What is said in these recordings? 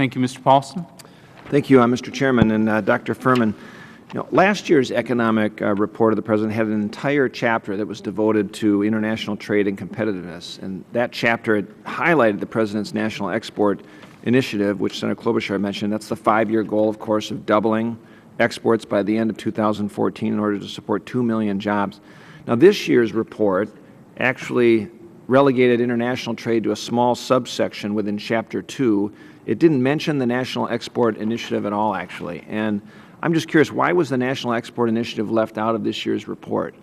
Thank you, Mr. Paulsen. Thank you, Mr. Chairman. And Dr. Furman, last year's economic report of the President had an entire chapter that was devoted to international trade and competitiveness. And that chapter highlighted the President's National Export Initiative, which Senator Klobuchar mentioned. That's the 5-year goal, of course, of doubling exports by the end of 2014 in order to support 2 million jobs. Now, this year's report actually relegated international trade to a small subsection within Chapter 2. It didn't mention the National Export Initiative at all, actually. And I'm just curious, why was the National Export Initiative left out of this year's report?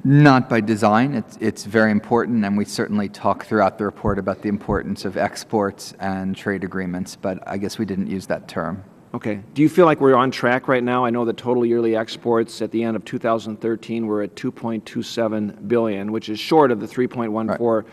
Not by design. It's very important, and we certainly talk throughout the report about the importance of exports and trade agreements, but I guess we didn't use that term. Okay. Do you feel like we're on track right now? I know the total yearly exports at the end of 2013 were at $2.27 billion, which is short of the $3.14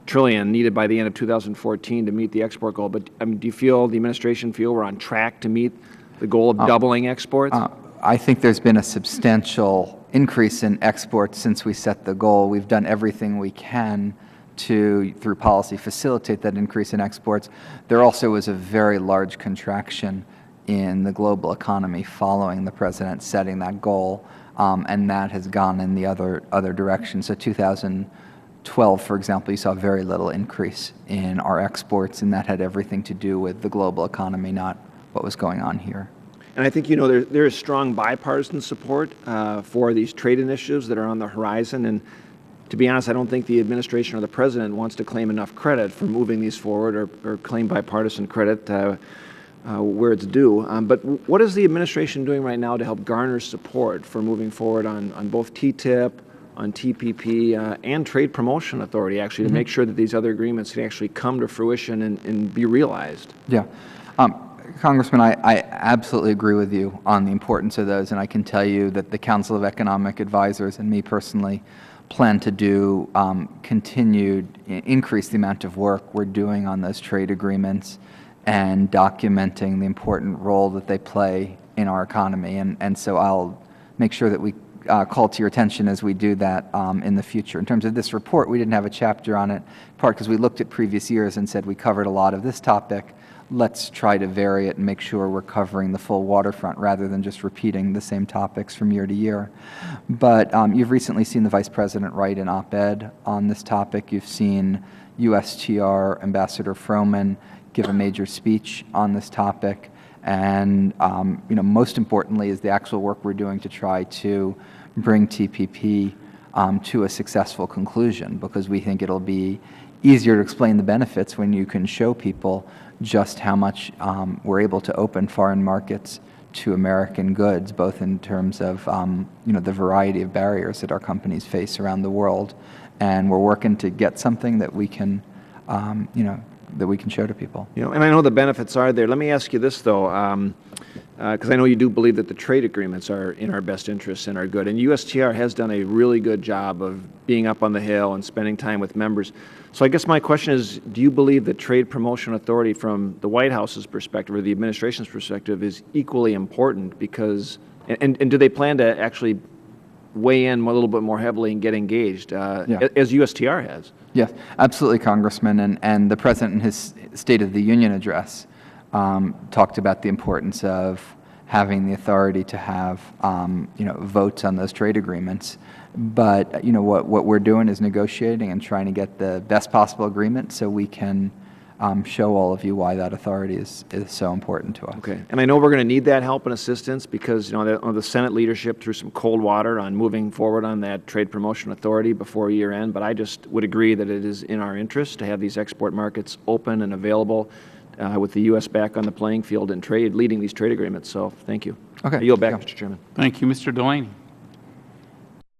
trillion needed by the end of 2014 to meet the export goal. But do you feel, the administration feel we're on track to meet the goal of doubling exports? I think there's been a substantial increase in exports since we set the goal. We've done everything we can to, through policy, facilitate that increase in exports. There also was a very large contraction in the global economy following the President setting that goal, and that has gone in the other direction. So 2012, for example, you saw very little increase in our exports, and that had everything to do with the global economy, not what was going on here. And I think, there is strong bipartisan support for these trade initiatives that are on the horizon. And to be honest, I don't think the administration or the President wants to claim enough credit for moving these forward or claim bipartisan credit where it's due. But what is the administration doing right now to help garner support for moving forward on both TTIP, on TPP, and Trade Promotion Authority, actually, to make sure that these other agreements can actually come to fruition and be realized? Yeah. Congressman, I absolutely agree with you on the importance of those, and I can tell you that the Council of Economic Advisors and me personally plan to do increase the amount of work we're doing on those trade agreements and documenting the important role that they play in our economy. And so I'll make sure that we call to your attention as we do that in the future. In terms of this report, we didn't have a chapter on it, in part because we looked at previous years and said we covered a lot of this topic. Let's try to vary it and make sure we're covering the full waterfront rather than just repeating the same topics from year to year. But you've recently seen the Vice President write an op-ed on this topic. You've seen USTR Ambassador Furman give a major speech on this topic. And most importantly is the actual work we're doing to try to bring TPP to a successful conclusion, because we think it'll be easier to explain the benefits when you can show people just how much we're able to open foreign markets to American goods, both in terms of the variety of barriers that our companies face around the world, and we're working to get something that we can that we can show to people. And I know the benefits are there. Let me ask you this, though, because I know you do believe that the trade agreements are in our best interests and are good. And USTR has done a really good job of being up on the Hill and spending time with members. So I guess my question is, do you believe that Trade Promotion Authority from the White House's perspective or the administration's perspective is equally important? Because, and do they plan to actually weigh in a little bit more heavily and get engaged, as USTR has? Yes, absolutely, Congressman. And the President in his State of the Union address talked about the importance of having the authority to have votes on those trade agreements. But what we're doing is negotiating and trying to get the best possible agreement so we can show all of you why that authority is so important to us. Okay, and I know we're going to need that help and assistance because the Senate leadership threw some cold water on moving forward on that Trade Promotion Authority before year end. But I just would agree that it is in our interest to have these export markets open and available with the U.S. back on the playing field in trade, leading these trade agreements. So thank you. Okay. I yield back, Mr. Chairman. Thank you, Mr. Delaney.